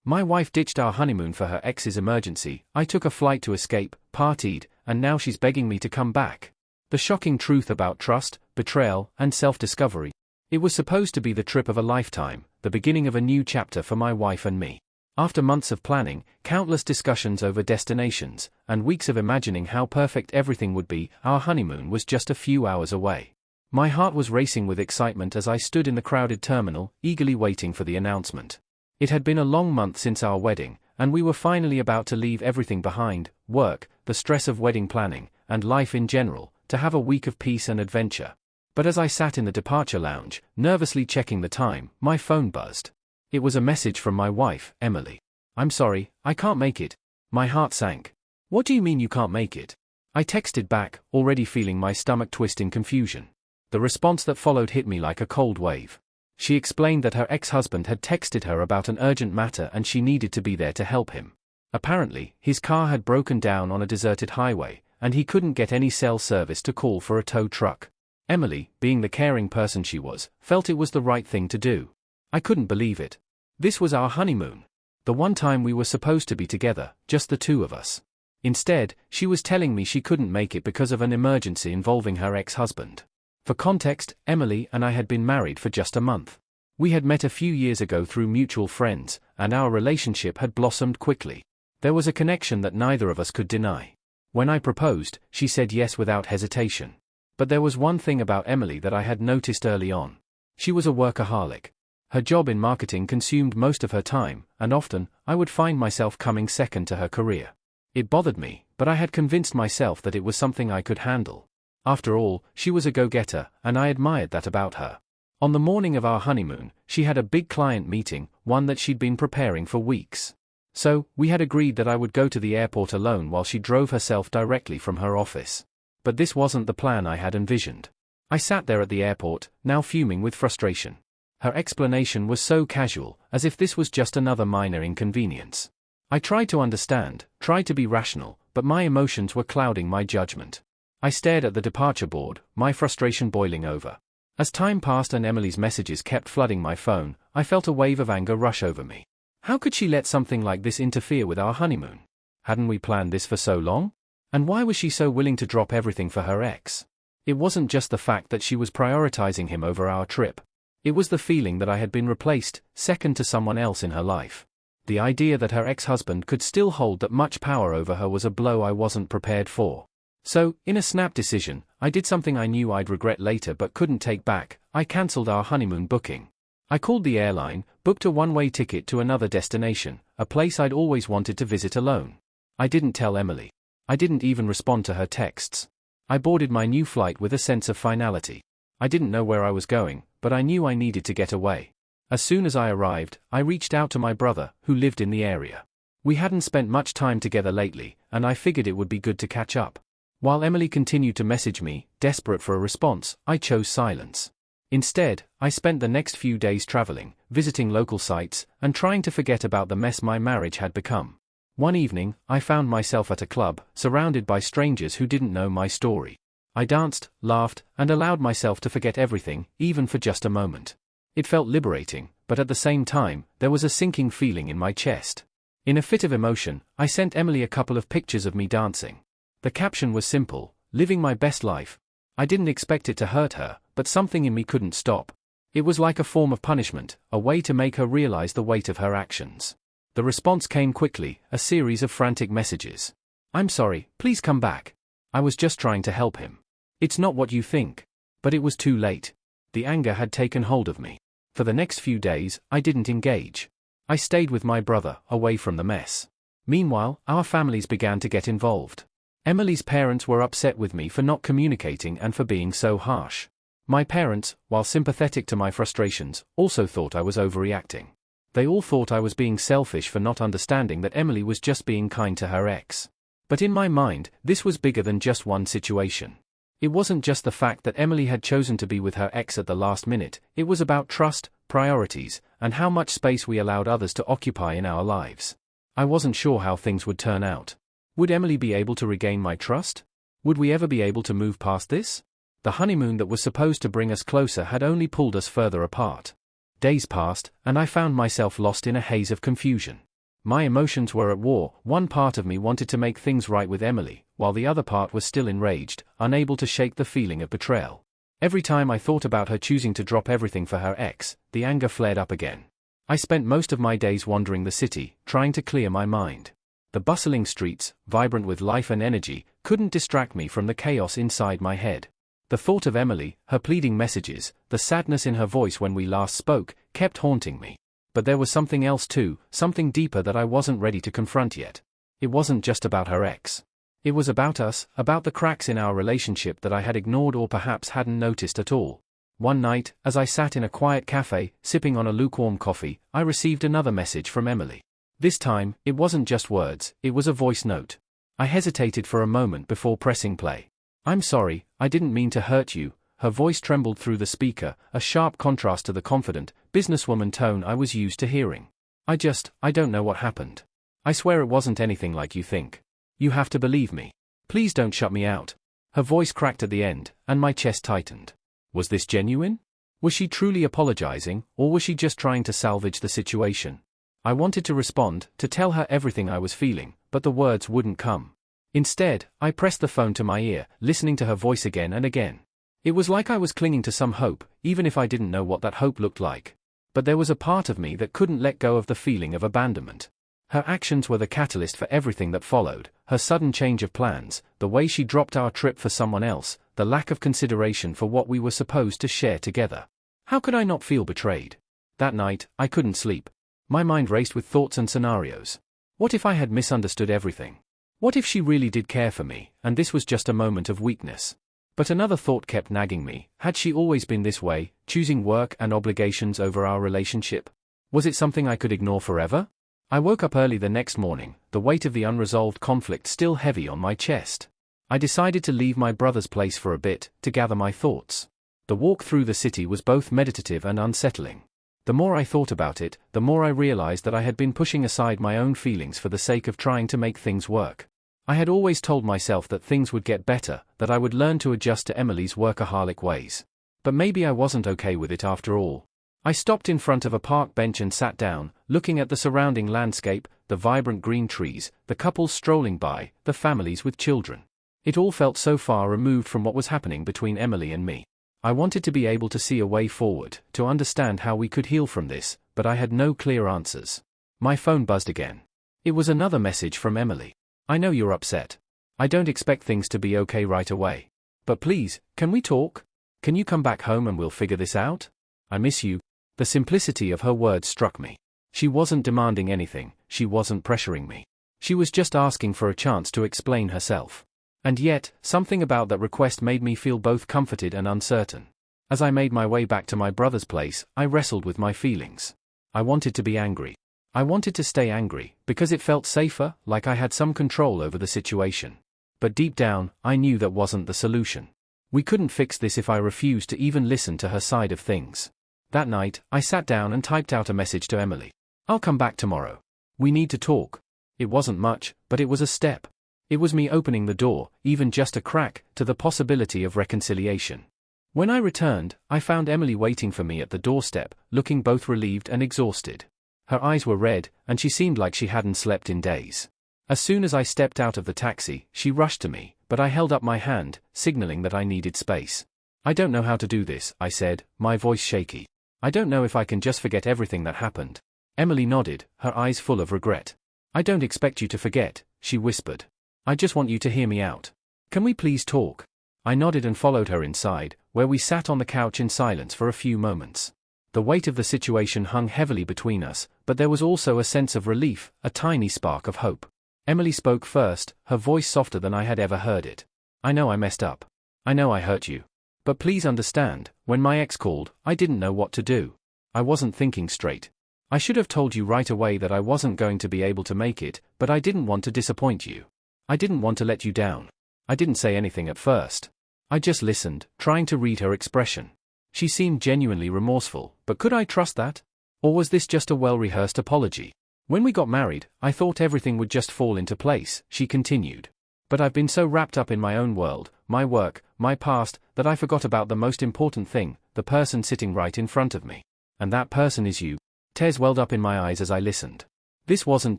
My wife ditched our honeymoon for her ex's emergency, I took a flight to escape, partied, and now she's begging me to come back. The shocking truth about trust, betrayal, and self-discovery. It was supposed to be the trip of a lifetime, the beginning of a new chapter for my wife and me. After months of planning, countless discussions over destinations, and weeks of imagining how perfect everything would be, our honeymoon was just a few hours away. My heart was racing with excitement as I stood in the crowded terminal, eagerly waiting for the announcement. It had been a long month since our wedding, and we were finally about to leave everything behind, work, the stress of wedding planning, and life in general, to have a week of peace and adventure. But as I sat in the departure lounge, nervously checking the time, my phone buzzed. It was a message from my wife, Emily. "I'm sorry, I can't make it." My heart sank. "What do you mean you can't make it?" I texted back, already feeling my stomach twist in confusion. The response that followed hit me like a cold wave. She explained that her ex-husband had texted her about an urgent matter and she needed to be there to help him. Apparently, his car had broken down on a deserted highway, and he couldn't get any cell service to call for a tow truck. Emily, being the caring person she was, felt it was the right thing to do. I couldn't believe it. This was our honeymoon. The one time we were supposed to be together, just the two of us. Instead, she was telling me she couldn't make it because of an emergency involving her ex-husband. For context, Emily and I had been married for just a month. We had met a few years ago through mutual friends, and our relationship had blossomed quickly. There was a connection that neither of us could deny. When I proposed, she said yes without hesitation. But there was one thing about Emily that I had noticed early on. She was a workaholic. Her job in marketing consumed most of her time, and often, I would find myself coming second to her career. It bothered me, but I had convinced myself that it was something I could handle. After all, she was a go-getter, and I admired that about her. On the morning of our honeymoon, she had a big client meeting, one that she'd been preparing for weeks. So, we had agreed that I would go to the airport alone while she drove herself directly from her office. But this wasn't the plan I had envisioned. I sat there at the airport, now fuming with frustration. Her explanation was so casual, as if this was just another minor inconvenience. I tried to understand, tried to be rational, but my emotions were clouding my judgment. I stared at the departure board, my frustration boiling over. As time passed and Emily's messages kept flooding my phone, I felt a wave of anger rush over me. How could she let something like this interfere with our honeymoon? Hadn't we planned this for so long? And why was she so willing to drop everything for her ex? It wasn't just the fact that she was prioritizing him over our trip. It was the feeling that I had been replaced, second to someone else in her life. The idea that her ex-husband could still hold that much power over her was a blow I wasn't prepared for. So, in a snap decision, I did something I knew I'd regret later but couldn't take back. I cancelled our honeymoon booking. I called the airline, booked a one-way ticket to another destination, a place I'd always wanted to visit alone. I didn't tell Emily. I didn't even respond to her texts. I boarded my new flight with a sense of finality. I didn't know where I was going, but I knew I needed to get away. As soon as I arrived, I reached out to my brother, who lived in the area. We hadn't spent much time together lately, and I figured it would be good to catch up. While Emily continued to message me, desperate for a response, I chose silence. Instead, I spent the next few days traveling, visiting local sites, and trying to forget about the mess my marriage had become. One evening, I found myself at a club, surrounded by strangers who didn't know my story. I danced, laughed, and allowed myself to forget everything, even for just a moment. It felt liberating, but at the same time, there was a sinking feeling in my chest. In a fit of emotion, I sent Emily a couple of pictures of me dancing. The caption was simple, "Living my best life." I didn't expect it to hurt her, but something in me couldn't stop. It was like a form of punishment, a way to make her realize the weight of her actions. The response came quickly, a series of frantic messages. "I'm sorry, please come back. I was just trying to help him. It's not what you think." But it was too late. The anger had taken hold of me. For the next few days, I didn't engage. I stayed with my brother, away from the mess. Meanwhile, our families began to get involved. Emily's parents were upset with me for not communicating and for being so harsh. My parents, while sympathetic to my frustrations, also thought I was overreacting. They all thought I was being selfish for not understanding that Emily was just being kind to her ex. But in my mind, this was bigger than just one situation. It wasn't just the fact that Emily had chosen to be with her ex at the last minute, it was about trust, priorities, and how much space we allowed others to occupy in our lives. I wasn't sure how things would turn out. Would Emily be able to regain my trust? Would we ever be able to move past this? The honeymoon that was supposed to bring us closer had only pulled us further apart. Days passed, and I found myself lost in a haze of confusion. My emotions were at war. One part of me wanted to make things right with Emily, while the other part was still enraged, unable to shake the feeling of betrayal. Every time I thought about her choosing to drop everything for her ex, the anger flared up again. I spent most of my days wandering the city, trying to clear my mind. The bustling streets, vibrant with life and energy, couldn't distract me from the chaos inside my head. The thought of Emily, her pleading messages, the sadness in her voice when we last spoke, kept haunting me. But there was something else too, something deeper that I wasn't ready to confront yet. It wasn't just about her ex. It was about us, about the cracks in our relationship that I had ignored or perhaps hadn't noticed at all. One night, as I sat in a quiet cafe, sipping on a lukewarm coffee, I received another message from Emily. This time, it wasn't just words, it was a voice note. I hesitated for a moment before pressing play. "I'm sorry, I didn't mean to hurt you." Her voice trembled through the speaker, a sharp contrast to the confident, businesswoman tone I was used to hearing. I don't know what happened. I swear it wasn't anything like you think. You have to believe me. Please don't shut me out." Her voice cracked at the end, and my chest tightened. Was this genuine? Was she truly apologizing, or was she just trying to salvage the situation? I wanted to respond, to tell her everything I was feeling, but the words wouldn't come. Instead, I pressed the phone to my ear, listening to her voice again and again. It was like I was clinging to some hope, even if I didn't know what that hope looked like. But there was a part of me that couldn't let go of the feeling of abandonment. Her actions were the catalyst for everything that followed, her sudden change of plans, the way she dropped our trip for someone else, the lack of consideration for what we were supposed to share together. How could I not feel betrayed? That night, I couldn't sleep. My mind raced with thoughts and scenarios. What if I had misunderstood everything? What if she really did care for me, and this was just a moment of weakness? But another thought kept nagging me. Had she always been this way, choosing work and obligations over our relationship? Was it something I could ignore forever? I woke up early the next morning, the weight of the unresolved conflict still heavy on my chest. I decided to leave my brother's place for a bit, to gather my thoughts. The walk through the city was both meditative and unsettling. The more I thought about it, the more I realized that I had been pushing aside my own feelings for the sake of trying to make things work. I had always told myself that things would get better, that I would learn to adjust to Emily's workaholic ways. But maybe I wasn't okay with it after all. I stopped in front of a park bench and sat down, looking at the surrounding landscape, the vibrant green trees, the couples strolling by, the families with children. It all felt so far removed from what was happening between Emily and me. I wanted to be able to see a way forward, to understand how we could heal from this, but I had no clear answers. My phone buzzed again. It was another message from Emily. "I know you're upset. I don't expect things to be okay right away. But please, can we talk? Can you come back home and we'll figure this out? I miss you." The simplicity of her words struck me. She wasn't demanding anything, she wasn't pressuring me. She was just asking for a chance to explain herself. And yet, something about that request made me feel both comforted and uncertain. As I made my way back to my brother's place, I wrestled with my feelings. I wanted to be angry. I wanted to stay angry, because it felt safer, like I had some control over the situation. But deep down, I knew that wasn't the solution. We couldn't fix this if I refused to even listen to her side of things. That night, I sat down and typed out a message to Emily. "I'll come back tomorrow. We need to talk." It wasn't much, but it was a step. It was me opening the door, even just a crack, to the possibility of reconciliation. When I returned, I found Emily waiting for me at the doorstep, looking both relieved and exhausted. Her eyes were red, and she seemed like she hadn't slept in days. As soon as I stepped out of the taxi, she rushed to me, but I held up my hand, signaling that I needed space. "I don't know how to do this," I said, my voice shaky. "I don't know if I can just forget everything that happened." Emily nodded, her eyes full of regret. "I don't expect you to forget," she whispered. "I just want you to hear me out. Can we please talk?" I nodded and followed her inside, where we sat on the couch in silence for a few moments. The weight of the situation hung heavily between us, but there was also a sense of relief, a tiny spark of hope. Emily spoke first, her voice softer than I had ever heard it. "I know I messed up. I know I hurt you. But please understand, when my ex called, I didn't know what to do. I wasn't thinking straight. I should have told you right away that I wasn't going to be able to make it, but I didn't want to disappoint you. I didn't want to let you down. I didn't say anything at first. I just listened, trying to read her expression. She seemed genuinely remorseful, but could I trust that? Or was this just a well-rehearsed apology? When we got married, I thought everything would just fall into place," she continued. "But I've been so wrapped up in my own world, my work, my past, that I forgot about the most important thing, the person sitting right in front of me. And that person is you." Tears welled up in my eyes as I listened. This wasn't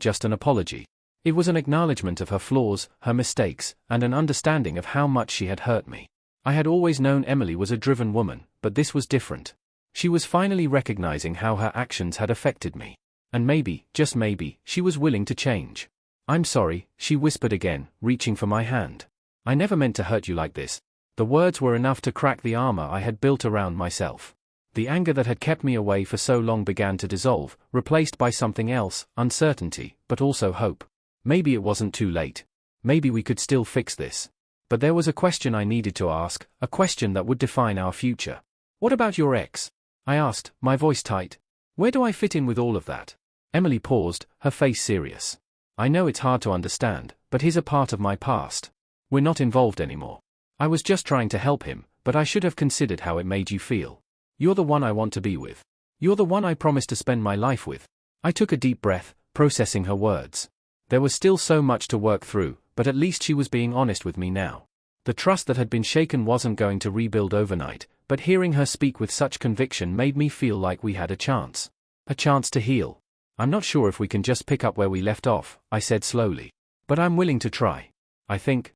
just an apology. It was an acknowledgement of her flaws, her mistakes, and an understanding of how much she had hurt me. I had always known Emily was a driven woman, but this was different. She was finally recognizing how her actions had affected me. And maybe, just maybe, she was willing to change. "I'm sorry," she whispered again, reaching for my hand. "I never meant to hurt you like this." The words were enough to crack the armor I had built around myself. The anger that had kept me away for so long began to dissolve, replaced by something else, uncertainty, but also hope. Maybe it wasn't too late. Maybe we could still fix this. But there was a question I needed to ask, a question that would define our future. "What about your ex?" I asked, my voice tight. "Where do I fit in with all of that?" Emily paused, her face serious. "I know it's hard to understand, but he's a part of my past. We're not involved anymore. I was just trying to help him, but I should have considered how it made you feel. You're the one I want to be with. You're the one I promised to spend my life with." I took a deep breath, processing her words. There was still so much to work through, but at least she was being honest with me now. The trust that had been shaken wasn't going to rebuild overnight, but hearing her speak with such conviction made me feel like we had a chance. A chance to heal. "I'm not sure if we can just pick up where we left off," I said slowly. "But I'm willing to try. I think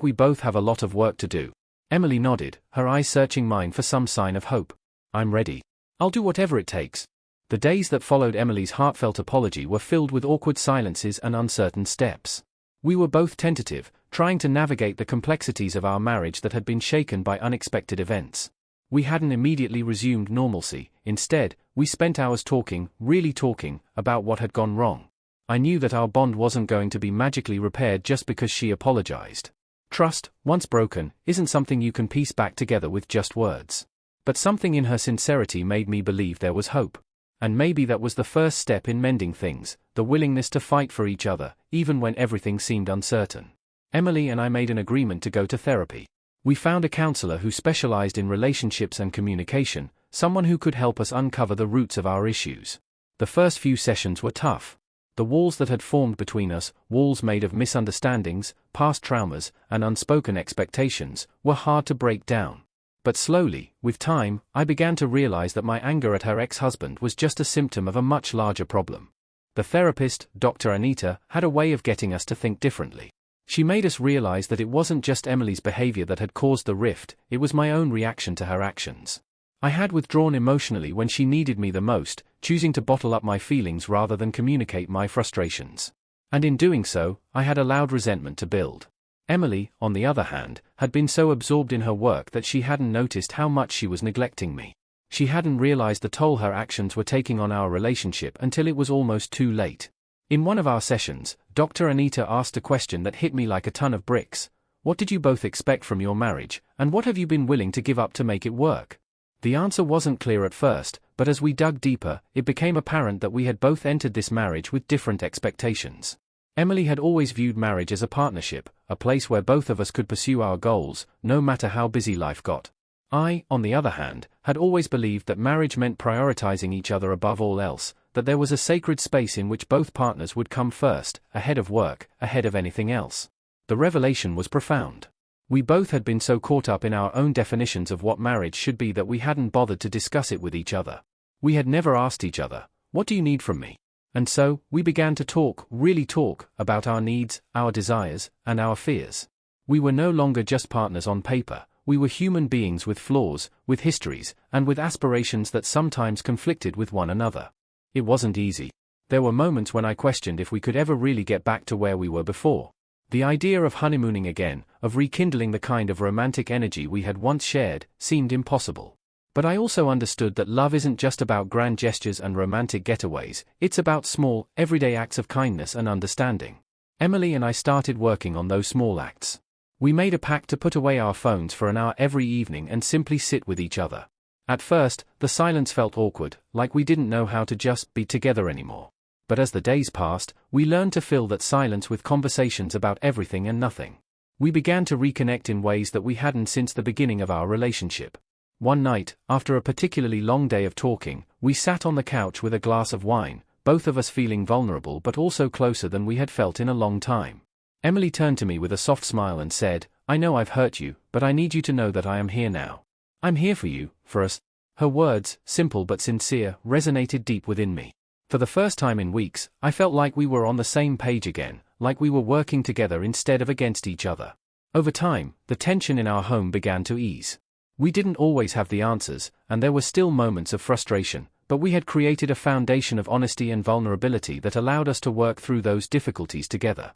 we both have a lot of work to do." Emily nodded, her eyes searching mine for some sign of hope. "I'm ready. I'll do whatever it takes." The days that followed Emily's heartfelt apology were filled with awkward silences and uncertain steps. We were both tentative, trying to navigate the complexities of our marriage that had been shaken by unexpected events. We hadn't immediately resumed normalcy. Instead, we spent hours talking, really talking, about what had gone wrong. I knew that our bond wasn't going to be magically repaired just because she apologized. Trust, once broken, isn't something you can piece back together with just words. But something in her sincerity made me believe there was hope. And maybe that was the first step in mending things, the willingness to fight for each other, even when everything seemed uncertain. Emily and I made an agreement to go to therapy. We found a counselor who specialized in relationships and communication, someone who could help us uncover the roots of our issues. The first few sessions were tough. The walls that had formed between us, walls made of misunderstandings, past traumas, and unspoken expectations, were hard to break down. But slowly, with time, I began to realize that my anger at her ex-husband was just a symptom of a much larger problem. The therapist, Dr. Anita, had a way of getting us to think differently. She made us realize that it wasn't just Emily's behavior that had caused the rift, it was my own reaction to her actions. I had withdrawn emotionally when she needed me the most, choosing to bottle up my feelings rather than communicate my frustrations. And in doing so, I had allowed resentment to build. Emily, on the other hand, had been so absorbed in her work that she hadn't noticed how much she was neglecting me. She hadn't realized the toll her actions were taking on our relationship until it was almost too late. In one of our sessions, Dr. Anita asked a question that hit me like a ton of bricks. "What did you both expect from your marriage, and what have you been willing to give up to make it work?" The answer wasn't clear at first, but as we dug deeper, it became apparent that we had both entered this marriage with different expectations. Emily had always viewed marriage as a partnership, a place where both of us could pursue our goals, no matter how busy life got. I, on the other hand, had always believed that marriage meant prioritizing each other above all else, that there was a sacred space in which both partners would come first, ahead of work, ahead of anything else. The revelation was profound. We both had been so caught up in our own definitions of what marriage should be that we hadn't bothered to discuss it with each other. We had never asked each other, "What do you need from me?" And so, we began to talk, really talk, about our needs, our desires, and our fears. We were no longer just partners on paper, we were human beings with flaws, with histories, and with aspirations that sometimes conflicted with one another. It wasn't easy. There were moments when I questioned if we could ever really get back to where we were before. The idea of honeymooning again, of rekindling the kind of romantic energy we had once shared, seemed impossible. But I also understood that love isn't just about grand gestures and romantic getaways, it's about small, everyday acts of kindness and understanding. Emily and I started working on those small acts. We made a pact to put away our phones for an hour every evening and simply sit with each other. At first, the silence felt awkward, like we didn't know how to just be together anymore. But as the days passed, we learned to fill that silence with conversations about everything and nothing. We began to reconnect in ways that we hadn't since the beginning of our relationship. One night, after a particularly long day of talking, we sat on the couch with a glass of wine, both of us feeling vulnerable but also closer than we had felt in a long time. Emily turned to me with a soft smile and said, "I know I've hurt you, but I need you to know that I am here now. I'm here for you, for us." Her words, simple but sincere, resonated deep within me. For the first time in weeks, I felt like we were on the same page again, like we were working together instead of against each other. Over time, the tension in our home began to ease. We didn't always have the answers, and there were still moments of frustration, but we had created a foundation of honesty and vulnerability that allowed us to work through those difficulties together.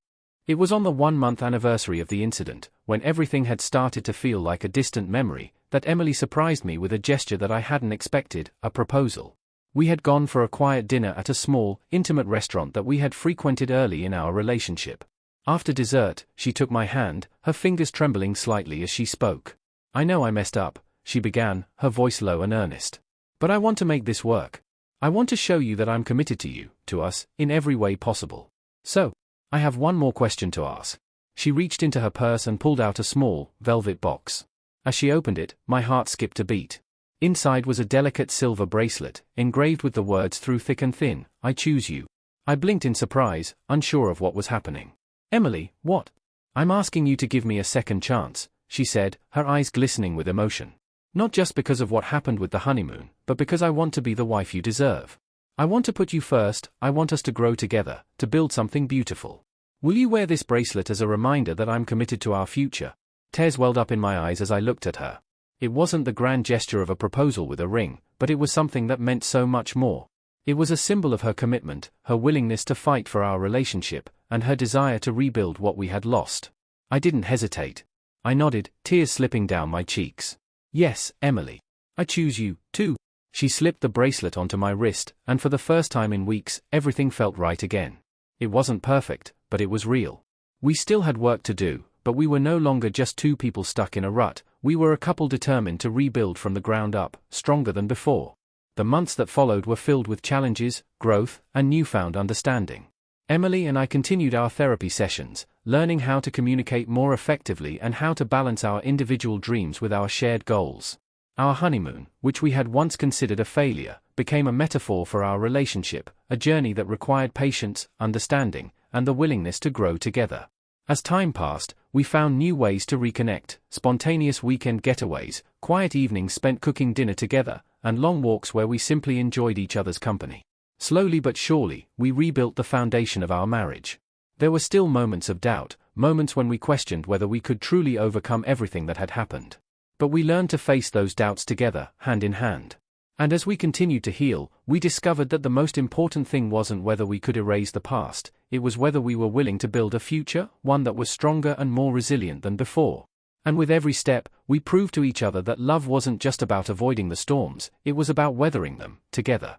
It was on the 1-month anniversary of the incident, when everything had started to feel like a distant memory, that Emily surprised me with a gesture that I hadn't expected, a proposal. We had gone for a quiet dinner at a small, intimate restaurant that we had frequented early in our relationship. After dessert, she took my hand, her fingers trembling slightly as she spoke. "I know I messed up," she began, her voice low and earnest. "But I want to make this work. I want to show you that I'm committed to you, to us, in every way possible. So, I have one more question to ask." She reached into her purse and pulled out a small, velvet box. As she opened it, my heart skipped a beat. Inside was a delicate silver bracelet, engraved with the words through thick and thin, "I choose you." I blinked in surprise, unsure of what was happening. "Emily, what?" "I'm asking you to give me a second chance," she said, her eyes glistening with emotion. "Not just because of what happened with the honeymoon, but because I want to be the wife you deserve. I want to put you first, I want us to grow together, to build something beautiful. Will you wear this bracelet as a reminder that I'm committed to our future?" Tears welled up in my eyes as I looked at her. It wasn't the grand gesture of a proposal with a ring, but it was something that meant so much more. It was a symbol of her commitment, her willingness to fight for our relationship, and her desire to rebuild what we had lost. I didn't hesitate. I nodded, tears slipping down my cheeks. "Yes, Emily. I choose you, too." She slipped the bracelet onto my wrist, and for the first time in weeks, everything felt right again. It wasn't perfect, but it was real. We still had work to do, but we were no longer just two people stuck in a rut, we were a couple determined to rebuild from the ground up, stronger than before. The months that followed were filled with challenges, growth, and newfound understanding. Emily and I continued our therapy sessions, learning how to communicate more effectively and how to balance our individual dreams with our shared goals. Our honeymoon, which we had once considered a failure, became a metaphor for our relationship, a journey that required patience, understanding, and the willingness to grow together. As time passed, we found new ways to reconnect, spontaneous weekend getaways, quiet evenings spent cooking dinner together, and long walks where we simply enjoyed each other's company. Slowly but surely, we rebuilt the foundation of our marriage. There were still moments of doubt, moments when we questioned whether we could truly overcome everything that had happened. But we learned to face those doubts together, hand in hand. And as we continued to heal, we discovered that the most important thing wasn't whether we could erase the past, it was whether we were willing to build a future, one that was stronger and more resilient than before. And with every step, we proved to each other that love wasn't just about avoiding the storms, it was about weathering them, together.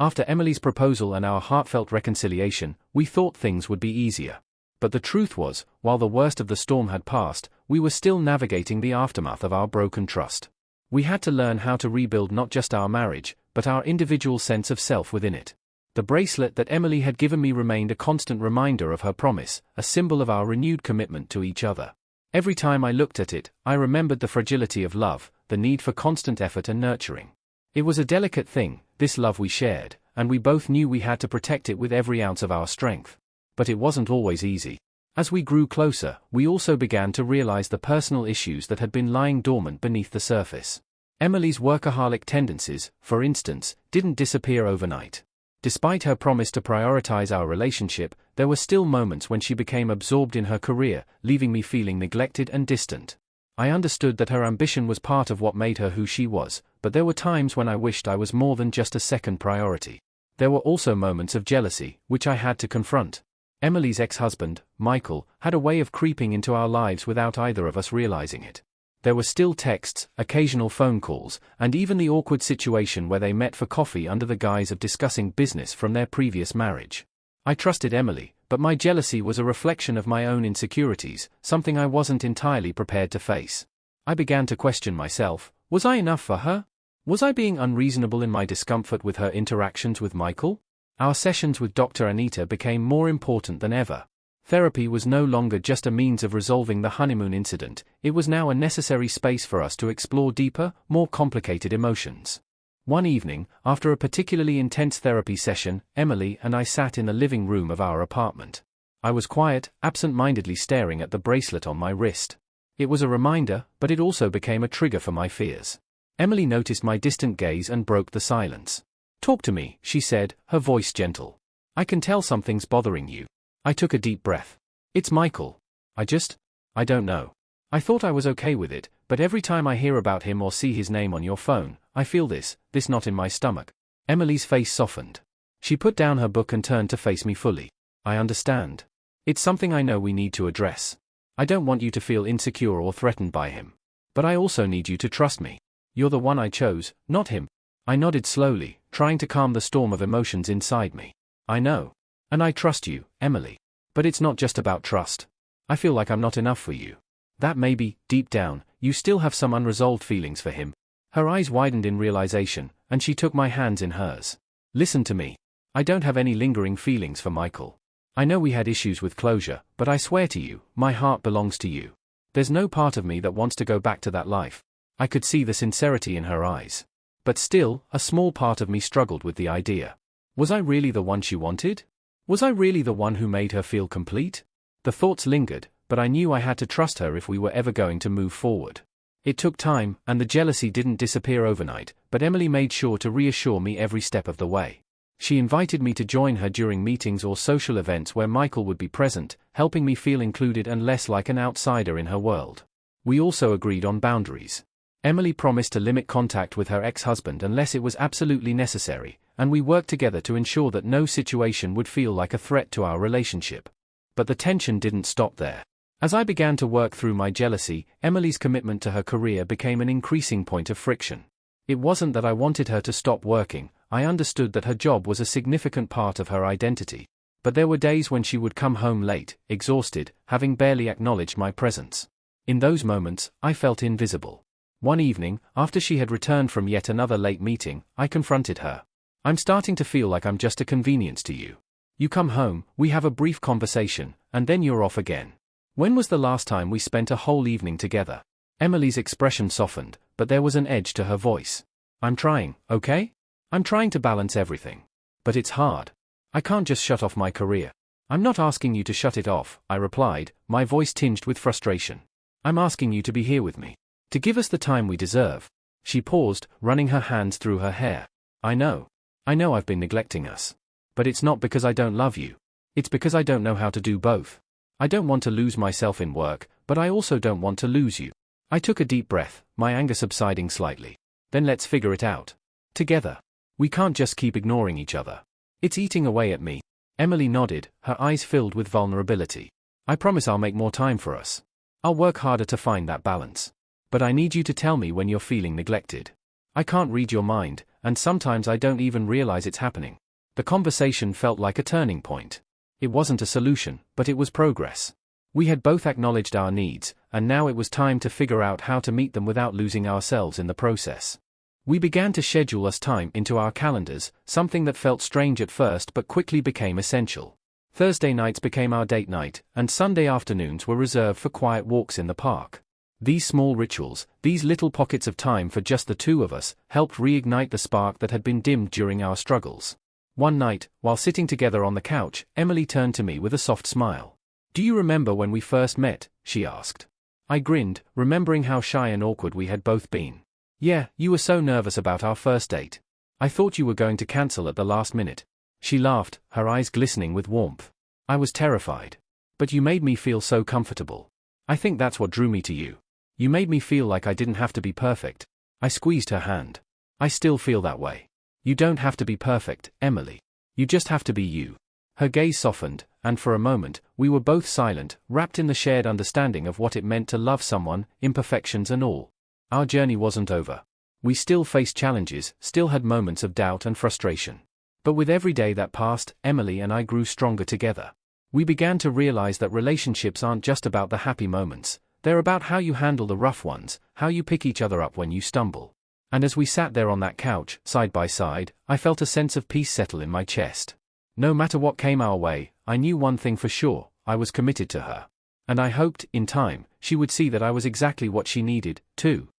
After Emily's proposal and our heartfelt reconciliation, we thought things would be easier. But the truth was, while the worst of the storm had passed, we were still navigating the aftermath of our broken trust. We had to learn how to rebuild not just our marriage, but our individual sense of self within it. The bracelet that Emily had given me remained a constant reminder of her promise, a symbol of our renewed commitment to each other. Every time I looked at it, I remembered the fragility of love, the need for constant effort and nurturing. It was a delicate thing, this love we shared, and we both knew we had to protect it with every ounce of our strength. But it wasn't always easy. As we grew closer, we also began to realize the personal issues that had been lying dormant beneath the surface. Emily's workaholic tendencies, for instance, didn't disappear overnight. Despite her promise to prioritize our relationship, there were still moments when she became absorbed in her career, leaving me feeling neglected and distant. I understood that her ambition was part of what made her who she was, but there were times when I wished I was more than just a second priority. There were also moments of jealousy, which I had to confront. Emily's ex-husband, Michael, had a way of creeping into our lives without either of us realizing it. There were still texts, occasional phone calls, and even the awkward situation where they met for coffee under the guise of discussing business from their previous marriage. I trusted Emily, but my jealousy was a reflection of my own insecurities, something I wasn't entirely prepared to face. I began to question myself, was I enough for her? Was I being unreasonable in my discomfort with her interactions with Michael? Our sessions with Dr. Anita became more important than ever. Therapy was no longer just a means of resolving the honeymoon incident, it was now a necessary space for us to explore deeper, more complicated emotions. One evening, after a particularly intense therapy session, Emily and I sat in the living room of our apartment. I was quiet, absent-mindedly staring at the bracelet on my wrist. It was a reminder, but it also became a trigger for my fears. Emily noticed my distant gaze and broke the silence. Talk to me, she said, her voice gentle. I can tell something's bothering you. I took a deep breath. It's Michael. I don't know. I thought I was okay with it, but every time I hear about him or see his name on your phone, I feel this knot in my stomach. Emily's face softened. She put down her book and turned to face me fully. I understand. It's something I know we need to address. I don't want you to feel insecure or threatened by him. But I also need you to trust me. You're the one I chose, not him. I nodded slowly, trying to calm the storm of emotions inside me. I know. And I trust you, Emily. But it's not just about trust. I feel like I'm not enough for you. That maybe, deep down, you still have some unresolved feelings for him. Her eyes widened in realization, and she took my hands in hers. Listen to me. I don't have any lingering feelings for Michael. I know we had issues with closure, but I swear to you, my heart belongs to you. There's no part of me that wants to go back to that life. I could see the sincerity in her eyes. But still, a small part of me struggled with the idea. Was I really the one she wanted? Was I really the one who made her feel complete? The thoughts lingered, but I knew I had to trust her if we were ever going to move forward. It took time, and the jealousy didn't disappear overnight, but Emily made sure to reassure me every step of the way. She invited me to join her during meetings or social events where Michael would be present, helping me feel included and less like an outsider in her world. We also agreed on boundaries. Emily promised to limit contact with her ex-husband unless it was absolutely necessary, and we worked together to ensure that no situation would feel like a threat to our relationship. But the tension didn't stop there. As I began to work through my jealousy, Emily's commitment to her career became an increasing point of friction. It wasn't that I wanted her to stop working, I understood that her job was a significant part of her identity. But there were days when she would come home late, exhausted, having barely acknowledged my presence. In those moments, I felt invisible. One evening, after she had returned from yet another late meeting, I confronted her. I'm starting to feel like I'm just a convenience to you. You come home, we have a brief conversation, and then you're off again. When was the last time we spent a whole evening together? Emily's expression softened, but there was an edge to her voice. I'm trying, okay? I'm trying to balance everything. But it's hard. I can't just shut off my career. I'm not asking you to shut it off, I replied, my voice tinged with frustration. I'm asking you to be here with me. To give us the time we deserve. She paused, running her hands through her hair. I know I've been neglecting us. But it's not because I don't love you. It's because I don't know how to do both. I don't want to lose myself in work, but I also don't want to lose you. I took a deep breath, my anger subsiding slightly. Then let's figure it out. Together. We can't just keep ignoring each other. It's eating away at me. Emily nodded, her eyes filled with vulnerability. I promise I'll make more time for us. I'll work harder to find that balance. But I need you to tell me when you're feeling neglected. I can't read your mind, and sometimes I don't even realize it's happening. The conversation felt like a turning point. It wasn't a solution, but it was progress. We had both acknowledged our needs, and now it was time to figure out how to meet them without losing ourselves in the process. We began to schedule us time into our calendars, something that felt strange at first but quickly became essential. Thursday nights became our date night, and Sunday afternoons were reserved for quiet walks in the park. These small rituals, these little pockets of time for just the two of us, helped reignite the spark that had been dimmed during our struggles. One night, while sitting together on the couch, Emily turned to me with a soft smile. Do you remember when we first met? She asked. I grinned, remembering how shy and awkward we had both been. Yeah, you were so nervous about our first date. I thought you were going to cancel at the last minute. She laughed, her eyes glistening with warmth. I was terrified. But you made me feel so comfortable. I think that's what drew me to you. You made me feel like I didn't have to be perfect. I squeezed her hand. I still feel that way. You don't have to be perfect, Emily. You just have to be you. Her gaze softened, and for a moment, we were both silent, wrapped in the shared understanding of what it meant to love someone, imperfections and all. Our journey wasn't over. We still faced challenges, still had moments of doubt and frustration. But with every day that passed, Emily and I grew stronger together. We began to realize that relationships aren't just about the happy moments, they're about how you handle the rough ones, how you pick each other up when you stumble. And as we sat there on that couch, side by side, I felt a sense of peace settle in my chest. No matter what came our way, I knew one thing for sure, I was committed to her. And I hoped, in time, she would see that I was exactly what she needed, too.